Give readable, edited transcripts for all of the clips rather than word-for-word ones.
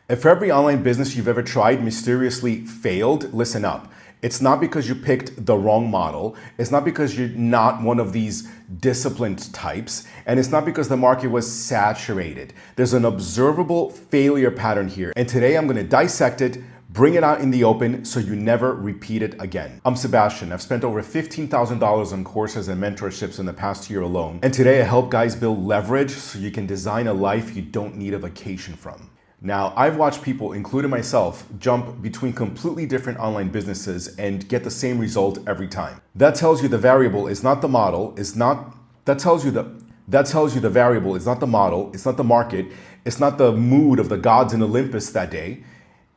If every online business you've ever tried mysteriously failed, listen up. It's not because you picked the wrong model. It's not because you're not one of these disciplined types. And it's not because the market was saturated. There's an observable failure pattern here. And today I'm going to dissect it, bring it out in the open so you never repeat it again. I'm Sebastian. I've spent over $15,000 on courses and mentorships in the past year alone. And today I help guys build leverage so you can design a life you don't need a vacation from. Now, I've watched people, including myself, jump between completely different online businesses and get the same result every time. That tells you the variable is not the model, that tells you the variable is not the model, it's not the market, it's not the mood of the gods in Olympus that day,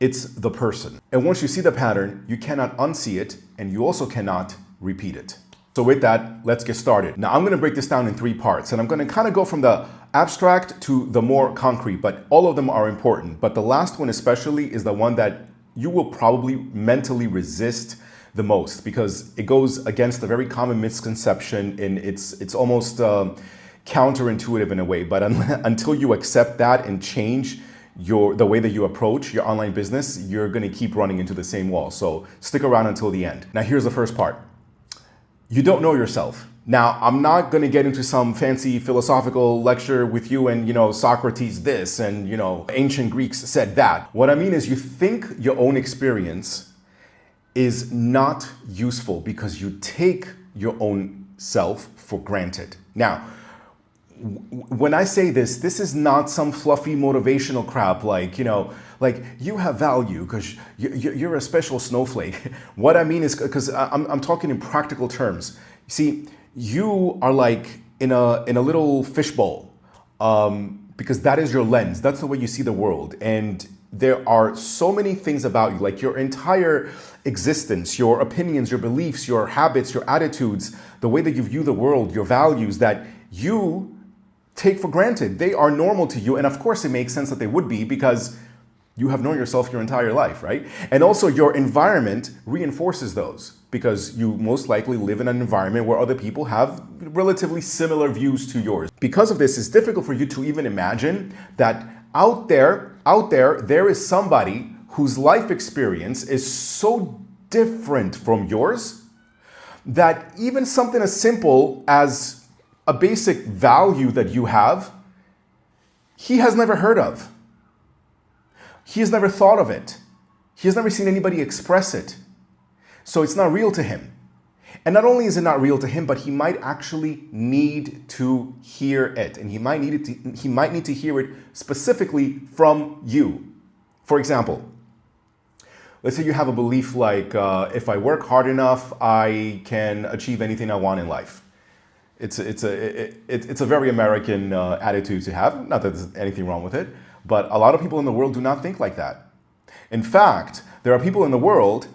it's the person. And once you see the pattern, you cannot unsee it, and you also cannot repeat it. So with that, let's get started. Now, I'm going to break this down in 3 parts, and I'm going to kind of go from the abstract to the more concrete, but all of them are important. But the last one especially is the one that you will probably mentally resist the most because it goes against a very common misconception, and it's almost counterintuitive in a way. But until you accept that and change the way that you approach your online business, you're going to keep running into the same wall. So stick around until the end. Now, here's the first part. You don't know yourself. Now, I'm not going to get into some fancy philosophical lecture with you and, Socrates this and, ancient Greeks said that. What I mean is you think your own experience is not useful because you take your own self for granted. Now, when I say this is not some fluffy motivational crap like you have value because you're a special snowflake. What I mean is, because I'm talking in practical terms. See, you are like in a little fishbowl because that is your lens. That's the way you see the world. And there are so many things about you, like your entire existence, your opinions, your beliefs, your habits, your attitudes, the way that you view the world, your values that you take for granted. They are normal to you. And of course, it makes sense that they would be because you have known yourself your entire life, right? And also your environment reinforces those because you most likely live in an environment where other people have relatively similar views to yours. Because of this, it's difficult for you to even imagine that out there, there is somebody whose life experience is so different from yours that even something as simple as a basic value that you have, he has never heard of. He has never thought of it. He has never seen anybody express it. So it's not real to him. And not only is it not real to him, but he might actually need to hear it. And he might need to hear it specifically from you. For example, let's say you have a belief like, if I work hard enough, I can achieve anything I want in life. It's a very American attitude to have. Not that there's anything wrong with it, but a lot of people in the world do not think like that. In fact, there are people in the world,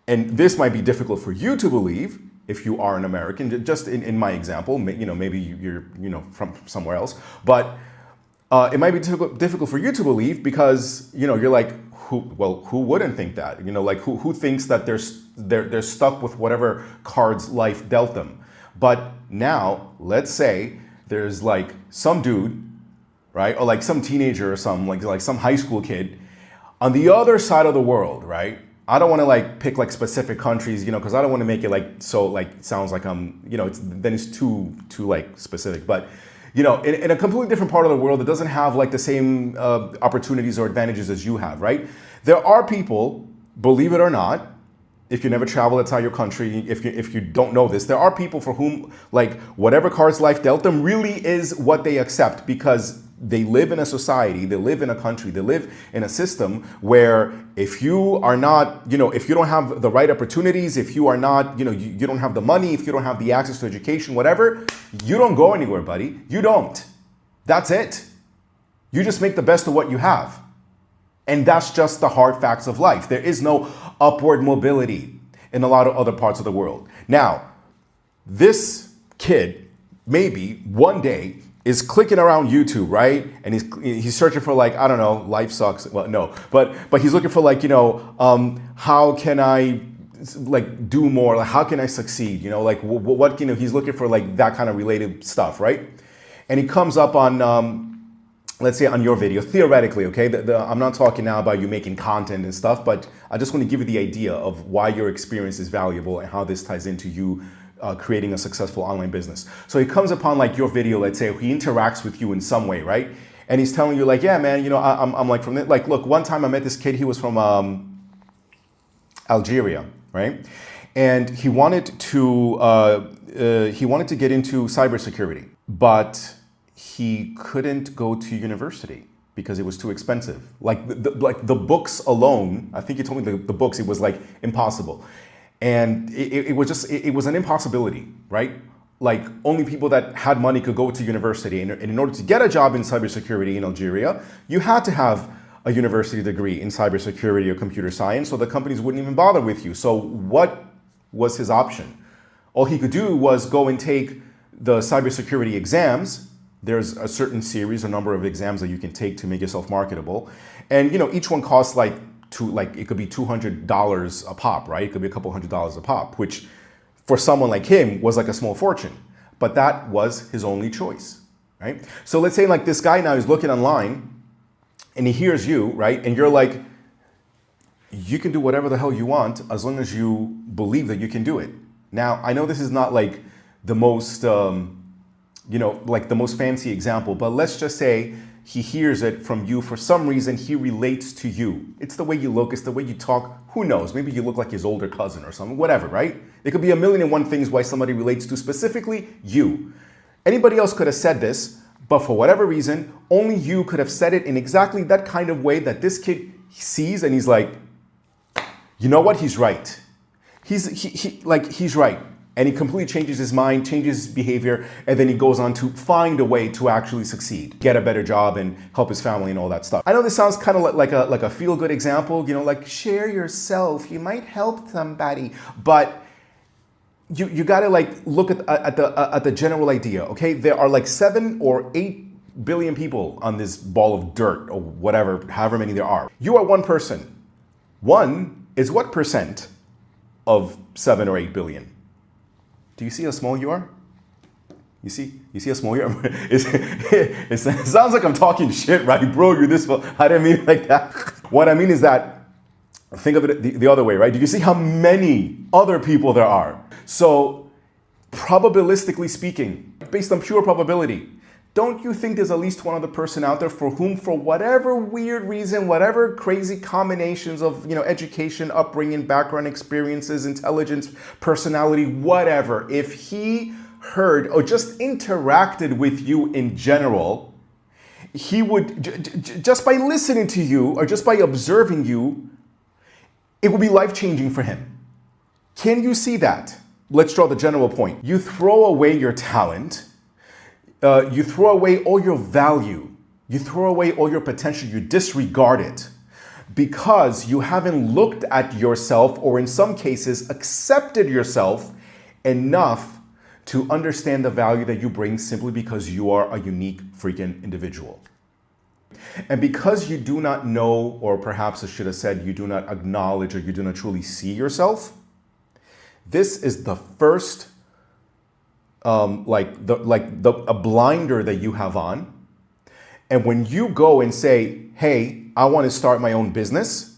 and this might be difficult for you to believe if you are an American. Just in my example, maybe you're from somewhere else, but it might be difficult for you to believe because you're like, who wouldn't think that? Who thinks that they're stuck with whatever cards life dealt them? But now, let's say there's like some dude, right? Or like some teenager or some like some high school kid on the other side of the world, right? I don't want to pick specific countries, because I don't want to make it sounds like I'm, then it's too specific. But, in a completely different part of the world that doesn't have the same opportunities or advantages as you have, right? There are people, believe it or not, if you never traveled outside your country, if you don't know this, there are people for whom whatever cards life dealt them really is what they accept because they live in a society, they live in a country, they live in a system where if you are not, if you don't have the right opportunities, if you are not, you don't have the money, if you don't have the access to education, whatever, you don't go anywhere, buddy. You don't. That's it. You just make the best of what you have. And that's just the hard facts of life. There is no upward mobility in a lot of other parts of the world. Now, this kid maybe one day is clicking around YouTube, right? And he's searching for I don't know, life sucks. Well, no, but he's looking for how can I do more? How can I succeed? He's looking for that kind of related stuff, right? And he comes up on let's say on your video, theoretically, okay, I'm not talking now about you making content and stuff, but I just want to give you the idea of why your experience is valuable and how this ties into you creating a successful online business. So he comes upon like your video, let's say he interacts with you in some way, right? And he's telling you like, yeah, man, you know, I'm like from the, like, look, one time I met this kid, he was from Algeria, right? And he wanted to get into cybersecurity, but he couldn't go to university because it was too expensive. Like the books alone, I think he told me the books, it was like impossible. And it was an impossibility, right? Like only people that had money could go to university. And in order to get a job in cybersecurity in Algeria, you had to have a university degree in cybersecurity or computer science, so the companies wouldn't even bother with you. So what was his option? All he could do was go and take the cybersecurity exams. There's a certain series, a number of exams that you can take to make yourself marketable. And you know, each one costs like it could be $200 a pop, right? It could be a couple $100s a pop, which for someone like him was like a small fortune. But that was his only choice, right? So let's say like this guy now is looking online and he hears you, right? And you're like, you can do whatever the hell you want as long as you believe that you can do it. Now, I know this is not like the most, like the most fancy example, but let's just say he hears it from you. For some reason, he relates to you. It's the way you look, it's the way you talk. Who knows? Maybe you look like his older cousin or something, whatever, right? There could be a million and one things why somebody relates to specifically you. Anybody else could have said this, but for whatever reason, only you could have said it in exactly that kind of way that this kid sees and he's like, you know what? He's right. He's right. And he completely changes his mind, changes his behavior, and then he goes on to find a way to actually succeed, get a better job and help his family and all that stuff. I know this sounds kind of like a feel-good example, you know, like share yourself, you might help somebody, but you gotta like look at the general idea, okay? There are like 7 or 8 billion people on this ball of dirt or whatever, however many there are. You are one person. One is what percent of 7 or 8 billion? Do you see how small you are? You see how small you are? It sounds like I'm talking shit, right? Bro, you're this small. I didn't mean it like that. What I mean is that, think of it the other way, right? Do you see how many other people there are? So, probabilistically speaking, based on pure probability, don't you think there's at least one other person out there for whom, for whatever weird reason, whatever crazy combinations of, you know, education, upbringing, background experiences, intelligence, personality, whatever, if he heard or just interacted with you in general, he would, just by listening to you or just by observing you, it would be life-changing for him. Can you see that? Let's draw the general point. You throw away your talent. You throw away all your value, you throw away all your potential, you disregard it because you haven't looked at yourself or in some cases accepted yourself enough to understand the value that you bring simply because you are a unique freaking individual. And because you do not know, or perhaps I should have said you do not acknowledge or you do not truly see yourself, this is the first a blinder that you have on. And when you go and say, hey, I want to start my own business,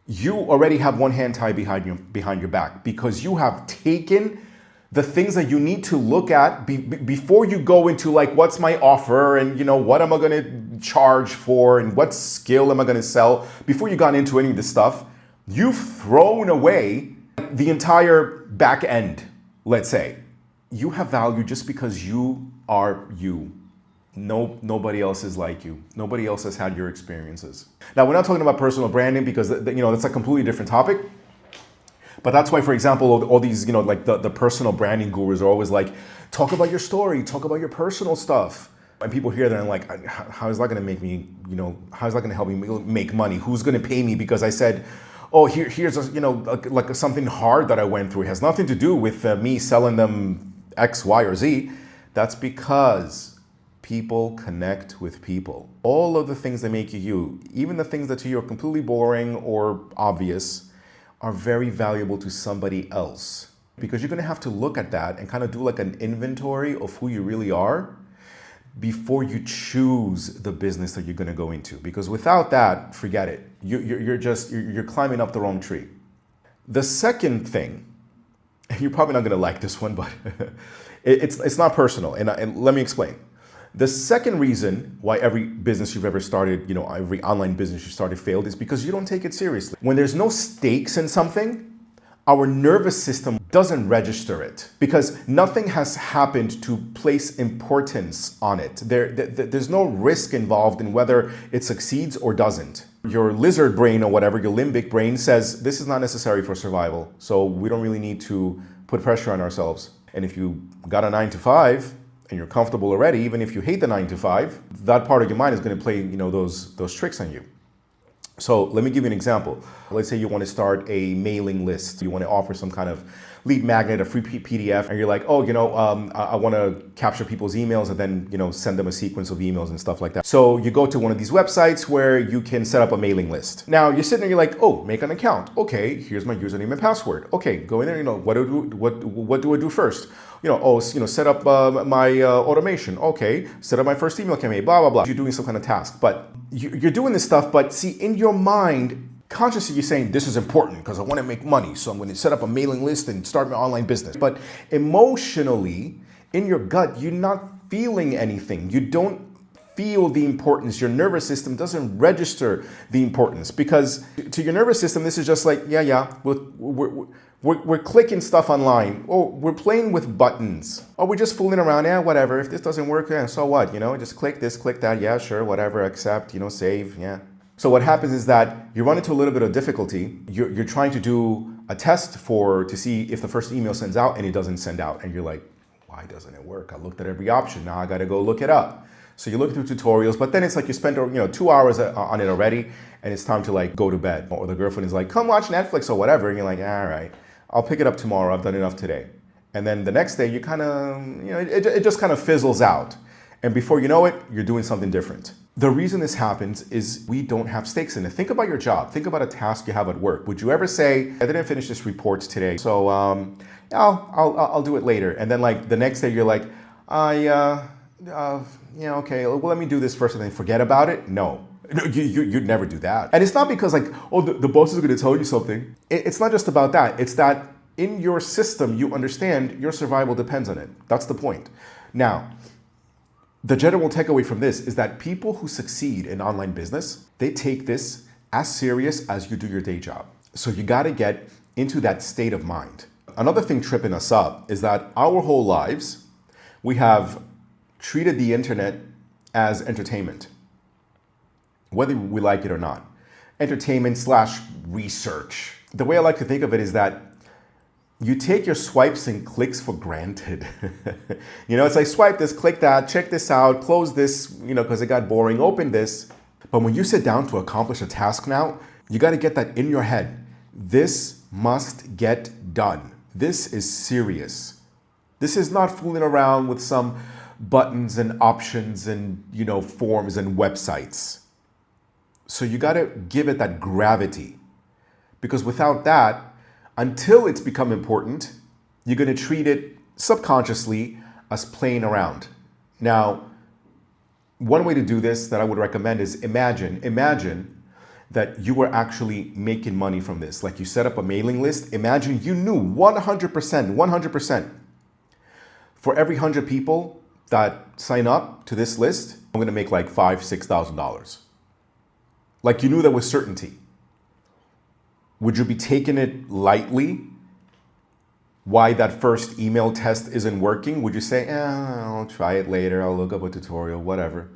you already have one hand tied behind your back because you have taken the things that you need to look at before you go into like, what's my offer and, you know, what am I going to charge for and what skill am I going to sell? Before you got into any of this stuff, you've thrown away the entire back end, let's say. You have value just because you are you. Nobody else is like you. Nobody else has had your experiences. Now, we're not talking about personal branding because, you know, that's a completely different topic. But that's why, for example, all these, you know, like the personal branding gurus are always like, talk about your story, talk about your personal stuff. And people hear that and like, how is that going to make me, you know, how is that going to help me make money? Who's going to pay me because I said, oh, here's a, you know, like something hard that I went through. It has nothing to do with me selling them X, Y, or Z. That's because people connect with people. All of the things that make you you, even the things that to you are completely boring or obvious, are very valuable to somebody else. Because you're going to have to look at that and kind of do like an inventory of who you really are. before you choose the business that you're going to go into. Because without that, forget it. You're climbing up the wrong tree. The second thing, and you're probably not going to like this one, but it's not personal. And let me explain. The second reason why every business you've ever started, every online business you started failed is because you don't take it seriously. When there's no stakes in something, our nervous system doesn't register it because nothing has happened to place importance on it. There's no risk involved in whether it succeeds or doesn't. Your lizard brain or whatever, your limbic brain says, this is not necessary for survival, so we don't really need to put pressure on ourselves. And if you got a 9 to 5, and you're comfortable already, even if you hate the 9 to 5, that part of your mind is going to play, those tricks on you. So let me give you an example. Let's say you want to start a mailing list. You want to offer some kind of lead magnet, a free PDF, and you're like, I want to capture people's emails and then, send them a sequence of emails and stuff like that. So you go to one of these websites where you can set up a mailing list. Now you're sitting there, you're like, make an account. Okay, here's my username and password. Okay, go in there, what do I do first? Set up my automation. Okay, set up my first email campaign, blah, blah, blah. You're doing some kind of task, but you're doing this stuff, but see, in your mind, consciously you're saying, this is important because I want to make money, so I'm going to set up a mailing list and start my online business. But emotionally, in your gut, you're not feeling anything. You don't feel the importance. Your nervous system doesn't register the importance because to your nervous system, this is just like, we're clicking stuff online. Oh, we're playing with buttons. Oh, we're just fooling around. Yeah, whatever. If this doesn't work, so what? Just click this, click that. Yeah, sure, whatever, accept, save, yeah. So what happens is that you run into a little bit of difficulty. You're trying to do a test to see if the first email sends out and it doesn't send out. And you're like, why doesn't it work? I looked at every option. Now I got to go look it up. So you look through tutorials, but then it's like you spent 2 hours on it already and it's time to go to bed. Or the girlfriend is like, come watch Netflix or whatever. And you're like, all right, I'll pick it up tomorrow. I've done enough today. And then the next day you kind of, it just kind of fizzles out. And before you know it, you're doing something different. The reason this happens is we don't have stakes in it. Think about your job. Think about a task you have at work. Would you ever say, I didn't finish this report today, so I'll do it later. And then the next day you're like, okay, well, let me do this first and then forget about it? No, you'd never do that. And it's not because the boss is going to tell you something. It's not just about that. It's that in your system, you understand your survival depends on it. That's the point. Now, the general takeaway from this is that people who succeed in online business, they take this as serious as you do your day job. So you got to get into that state of mind. Another thing tripping us up is that our whole lives, we have treated the internet as entertainment, whether we like it or not. Entertainment / research. The way I like to think of it is that you take your swipes and clicks for granted. It's like swipe this, click that, check this out, close this, because it got boring, open this. But when you sit down to accomplish a task now, you got to get that in your head. This must get done. This is serious. This is not fooling around with some buttons and options and, forms and websites. So you got to give it that gravity, because without that, until it's become important, you're going to treat it subconsciously as playing around. Now, one way to do this that I would recommend is imagine that you were actually making money from this. Like you set up a mailing list. Imagine you knew 100%, for every 100 people that sign up to this list, I'm going to make $5,000, $6,000. Like you knew that with certainty. Would you be taking it lightly? Why that first email test isn't working? Would you say, I'll try it later, I'll look up a tutorial, whatever?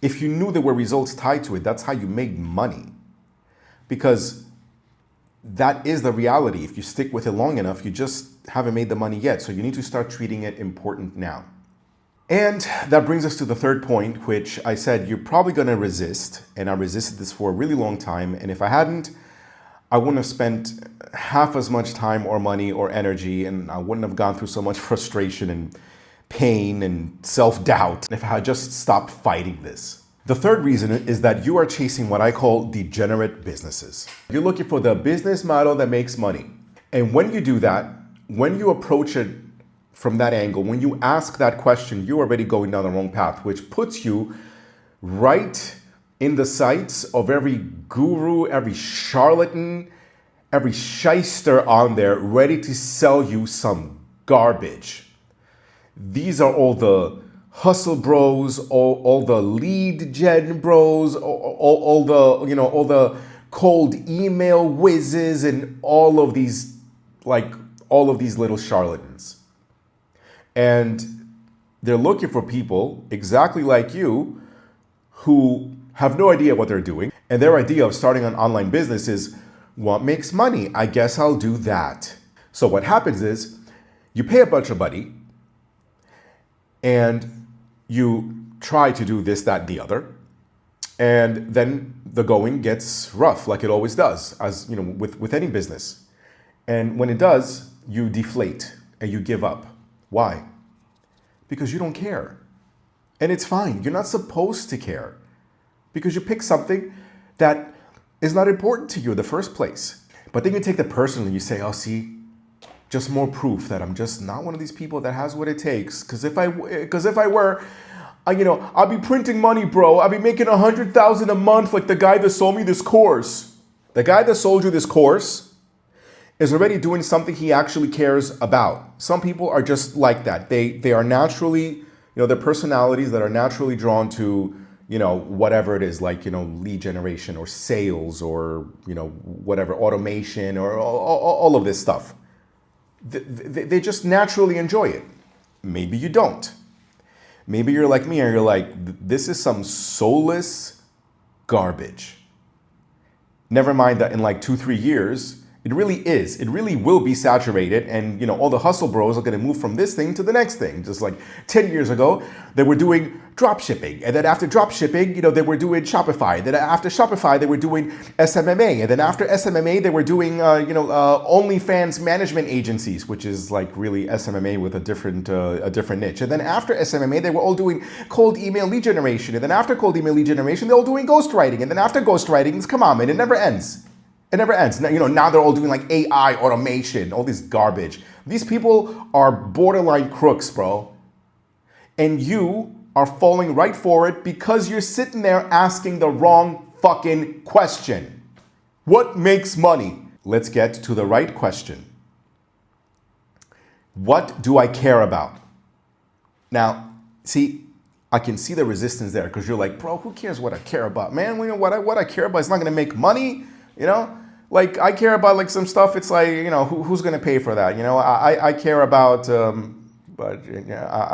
If you knew there were results tied to it, that's how you made money. Because that is the reality. If you stick with it long enough, you just haven't made the money yet. So you need to start treating it important now. And that brings us to the third point, which I said you're probably going to resist. And I resisted this for a really long time. And if I hadn't, I wouldn't have spent half as much time or money or energy, and I wouldn't have gone through so much frustration and pain and self-doubt if I had just stopped fighting this. The third reason is that you are chasing what I call degenerate businesses. You're looking for the business model that makes money. And when you do that, when you approach it from that angle, when you ask that question, you're already going down the wrong path, which puts you right in the sights of every guru, every charlatan, every shyster on there ready to sell you some garbage. These are all the hustle bros, all the lead gen bros, all the, all the cold email whizzes and all of these little charlatans. And they're looking for people exactly like you who have no idea what they're doing. And their idea of starting an online business is, what makes money? I guess I'll do that. So what happens is you pay a bunch of money and you try to do this, that, and the other. And then the going gets rough, like it always does, as you know, with any business. And when it does, you deflate and you give up. Why? Because you don't care. And it's fine. You're not supposed to care because you pick something that is not important to you in the first place. But then you take it personally and you say, oh, see, just more proof that I'm just not one of these people that has what it takes. Because if I were, I'll be printing money, bro. I'll be making $100,000 a month like the guy that sold me this course. The guy that sold you this course is already doing something he actually cares about. Some people are just like that. They are naturally, their personalities that are naturally drawn to, whatever it is, like, lead generation or sales or, whatever, automation or all of this stuff. They just naturally enjoy it. Maybe you don't. Maybe you're like me and you're like, this is some soulless garbage. Never mind that in like 2-3 years, it really is. It really will be saturated, and all the hustle bros are going to move from this thing to the next thing. Just like 10 years ago, they were doing drop shipping, and then after drop shipping, they were doing Shopify. And then after Shopify, they were doing SMMA, and then after SMMA, they were doing OnlyFans management agencies, which is like really SMMA with a different niche. And then after SMMA, they were all doing cold email lead generation, and then after cold email lead generation, they're all doing ghostwriting, and then after ghostwriting, come on, man, it never ends. It never ends. Now they're all doing like AI automation, all this garbage. These people are borderline crooks, bro. And you are falling right for it because you're sitting there asking the wrong fucking question. What makes money? Let's get to the right question. What do I care about? Now, see, I can see the resistance there because you're like, bro, who cares what I care about? Man, what I care about is not going to make money, Like, I care about, like, some stuff. It's like, who's going to pay for that? I care about, but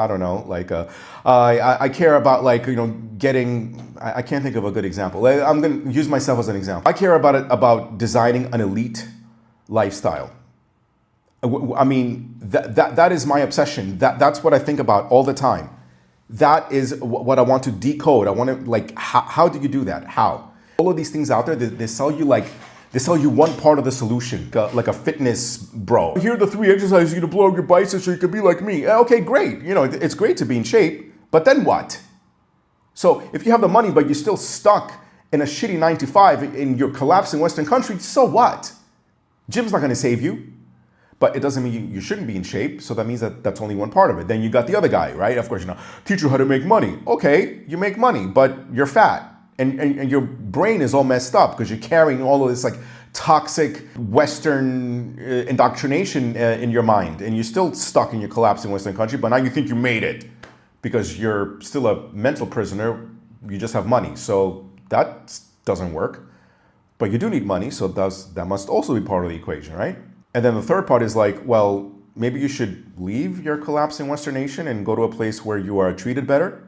I don't know. Like, I care about, like, getting, I can't think of a good example. I'm going to use myself as an example. I care about designing an elite lifestyle. I mean, that is my obsession. That's what I think about all the time. That is what I want to decode. I want to, like, how do you do that? How? All of these things out there, they sell you one part of the solution, like a fitness bro. Here are the 3 exercises you to blow up your biceps so you can be like me. Okay, great. It's great to be in shape, but then what? So if you have the money, but you're still stuck in a shitty 9-to-5 and you're collapsing Western country, so what? Gym's not going to save you, but it doesn't mean you shouldn't be in shape. So that means that's only one part of it. Then you got the other guy, right? Of course, teach you how to make money. Okay, you make money, but you're fat. And your brain is all messed up because you're carrying all of this like toxic Western indoctrination in your mind, and you're still stuck in your collapsing Western country, but now you think you made it because you're still a mental prisoner. You just have money. So that doesn't work. But you do need money, so that must also be part of the equation, right? And then the third part is like, well, maybe you should leave your collapsing Western nation and go to a place where you are treated better,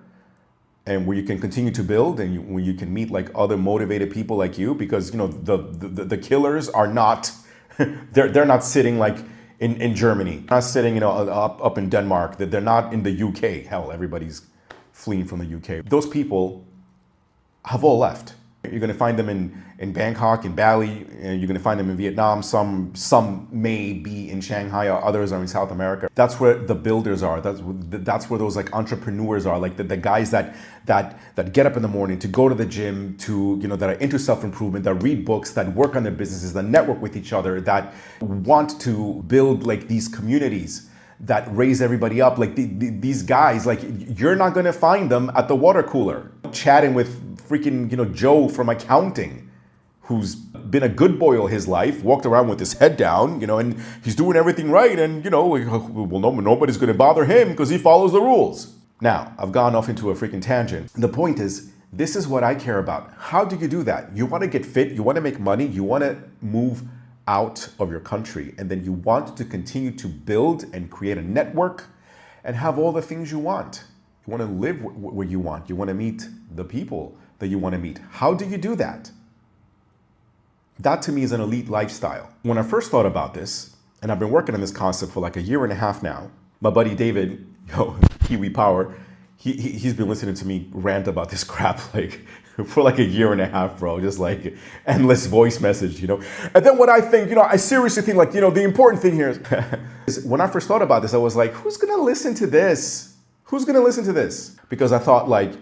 and where you can continue to build, and where you can meet like other motivated people like you, because the killers are not they're not sitting like in Germany, not sitting up in Denmark, that they're not in the UK. Hell, everybody's fleeing from the UK. Those people have all left. You're going to find them in Bangkok, in Bali. You're going to find them in Vietnam. Some may be in Shanghai, or others are in South America. That's where the builders are. That's where those like entrepreneurs are, like the guys that get up in the morning to go to the gym, to that are into self-improvement, that read books, that work on their businesses, that network with each other, that want to build like these communities that raise everybody up. Like these guys, like you're not gonna find them at the water cooler chatting with freaking, Joe from accounting, who's been a good boy all his life, walked around with his head down, and he's doing everything right, and nobody's gonna bother him because he follows the rules. Now, I've gone off into a freaking tangent. The point is, this is what I care about. How do you do that? You want to get fit, you want to make money, you want to move out of your country, and then you want to continue to build and create a network and have all the things you want. You want to live where you want. You want to meet the people that you want to meet. How do you do that? That to me is an elite lifestyle. When I first thought about this, and I've been working on this concept for like a year and a half now, my buddy David, Kiwi Power, he's been listening to me rant about this crap like for like a year and a half, bro. Just like endless voice message, And then what I think, I seriously think like, the important thing here is when I first thought about this, I was like, who's gonna listen to this? Who's gonna listen to this? Because I thought like,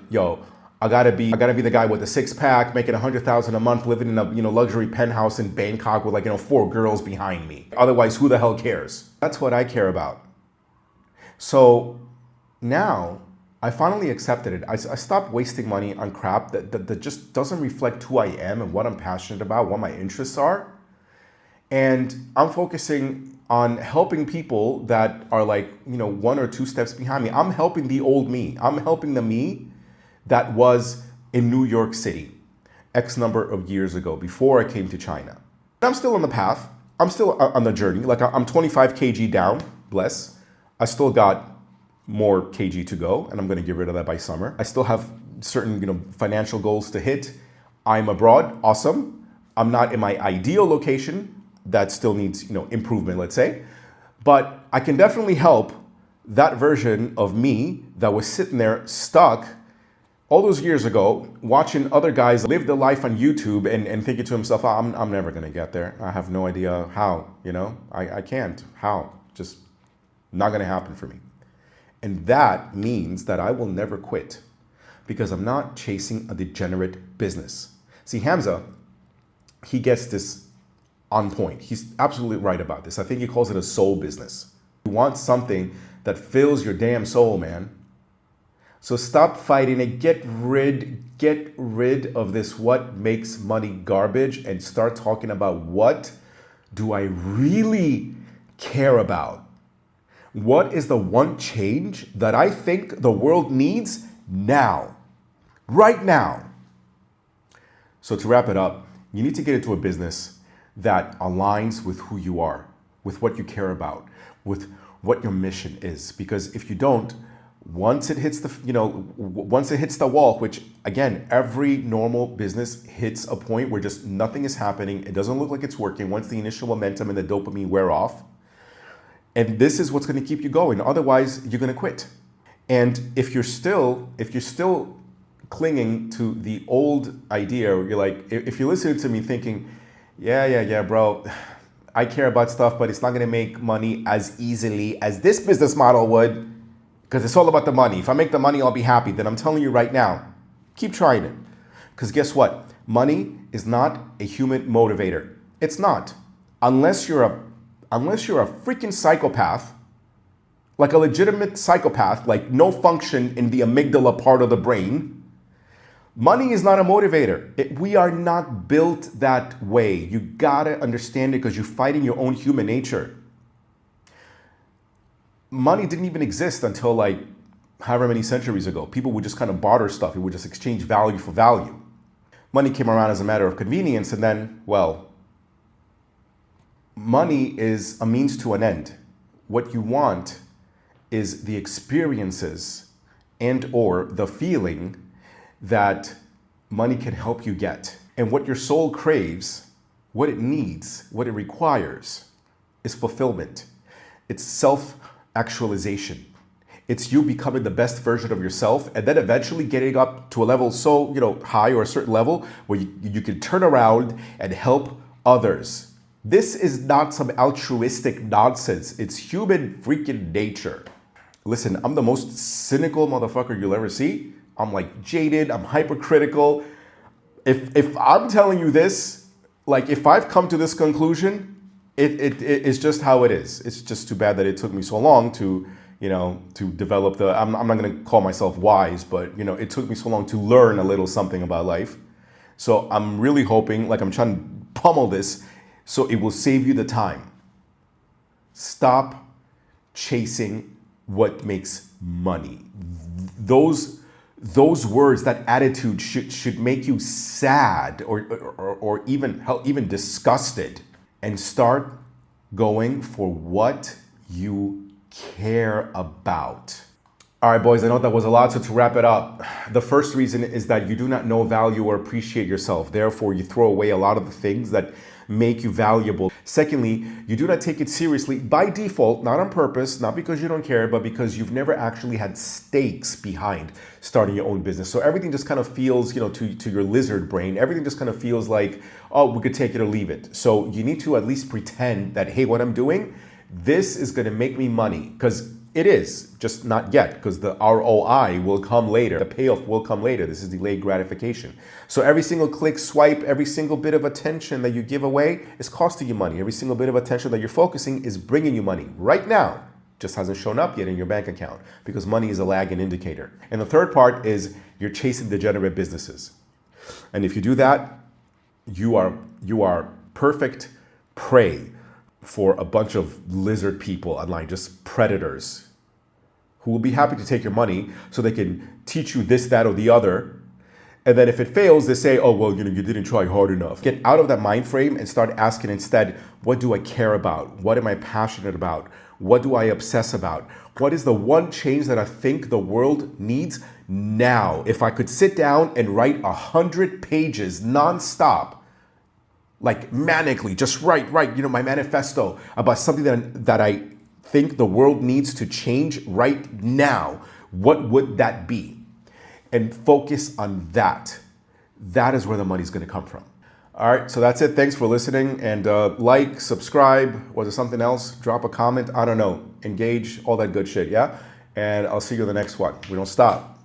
I gotta be the guy with the 6-pack, making $100,000 a month, living in a luxury penthouse in Bangkok with like 4 girls behind me. Otherwise, who the hell cares? That's what I care about. So now I finally accepted it. I stopped wasting money on crap that just doesn't reflect who I am and what I'm passionate about, what my interests are. And I'm focusing on helping people that are like, 1 or 2 steps behind me. I'm helping the old me. I'm helping the me that was in New York City X number of years ago before I came to China. I'm still on the path. I'm still on the journey. Like I'm 25 kg down, bless. I still got more kg to go, and I'm going to get rid of that by summer. I still have certain, financial goals to hit. I'm abroad, awesome. I'm not in my ideal location. That still needs, improvement, let's say. But I can definitely help that version of me that was sitting there stuck all those years ago, watching other guys live their life on YouTube and thinking to himself, I'm never going to get there. I have no idea how, I can't. How? Just not going to happen for me. And that means that I will never quit because I'm not chasing a degenerate business. See, Hamza, he gets this on point. He's absolutely right about this. I think he calls it a soul business. You want something that fills your damn soul, man. So stop fighting it. Get rid of this what makes money garbage and start talking about what do I really care about? What is the one change that I think the world needs now? Right now. So to wrap it up, you need to get into a business that aligns with who you are, with what you care about, with what your mission is. Because if you don't, once it hits the wall, which again, every normal business hits a point where just nothing is happening. It doesn't look like it's working. Once the initial momentum and the dopamine wear off, and this is what's going to keep you going. Otherwise, you're going to quit. And if you're still clinging to the old idea, you're like, if you're listening to me thinking, yeah, bro, I care about stuff, but it's not going to make money as easily as this business model would, because it's all about the money. If I make the money, I'll be happy. Then I'm telling you right now, keep trying it. Because guess what? Money is not a human motivator. It's not. Unless you're a freaking psychopath, like a legitimate psychopath, like no function in the amygdala part of the brain, money is not a motivator. We are not built that way. You gotta understand it because you're fighting your own human nature. Money didn't even exist until like however many centuries ago. People would just kind of barter stuff. It would just exchange value for value. Money came around as a matter of convenience, and then, well, money is a means to an end. What you want is the experiences and or the feeling that money can help you get. And what your soul craves, what it needs, what it requires is fulfillment. It's self-actualization. It's you becoming the best version of yourself and then eventually getting up to a level so, high or a certain level where you can turn around and help others. This is not some altruistic nonsense. It's human freaking nature. Listen, I'm the most cynical motherfucker you'll ever see. I'm like jaded, I'm hypercritical. If I'm telling you this, like if I've come to this conclusion, It's just how it is. It's just too bad that it took me so long to, to develop I'm not going to call myself wise, but, it took me so long to learn a little something about life. So I'm really hoping, like I'm trying to pummel this, so it will save you the time. Stop chasing what makes money. Those words, that attitude should make you sad or even disgusted, and start going for what you care about. All right, boys, I know that was a lot, so to wrap it up, the first reason is that you do not know, value, or appreciate yourself. Therefore, you throw away a lot of the things that make you valuable. Secondly, you do not take it seriously by default, not on purpose, not because you don't care, but because you've never actually had stakes behind starting your own business. So everything just kind of feels, to your lizard brain, everything just kind of feels like, oh, we could take it or leave it. So you need to at least pretend that, hey, what I'm doing, this is going to make me money, because it is, just not yet, because the ROI will come later. The payoff will come later. This is delayed gratification. So every single click, swipe, every single bit of attention that you give away is costing you money. Every single bit of attention that you're focusing is bringing you money. Right now, just hasn't shown up yet in your bank account, because money is a lagging indicator. And the third part is you're chasing degenerate businesses. And if you do that, you are perfect prey for a bunch of lizard people online, just predators, who will be happy to take your money so they can teach you this, that, or the other. And then if it fails, they say, oh, well, you didn't try hard enough. Get out of that mind frame and start asking instead, what do I care about? What am I passionate about? What do I obsess about? What is the one change that I think the world needs now? If I could sit down and write 100 pages nonstop, like manically, just write, my manifesto about something that I think the world needs to change right now, what would that be? And focus on that. That is where the money's going to come from. All right, so that's it. Thanks for listening. And like, subscribe. Was there something else? Drop a comment. I don't know. Engage, all that good shit, yeah? And I'll see you in the next one. We don't stop.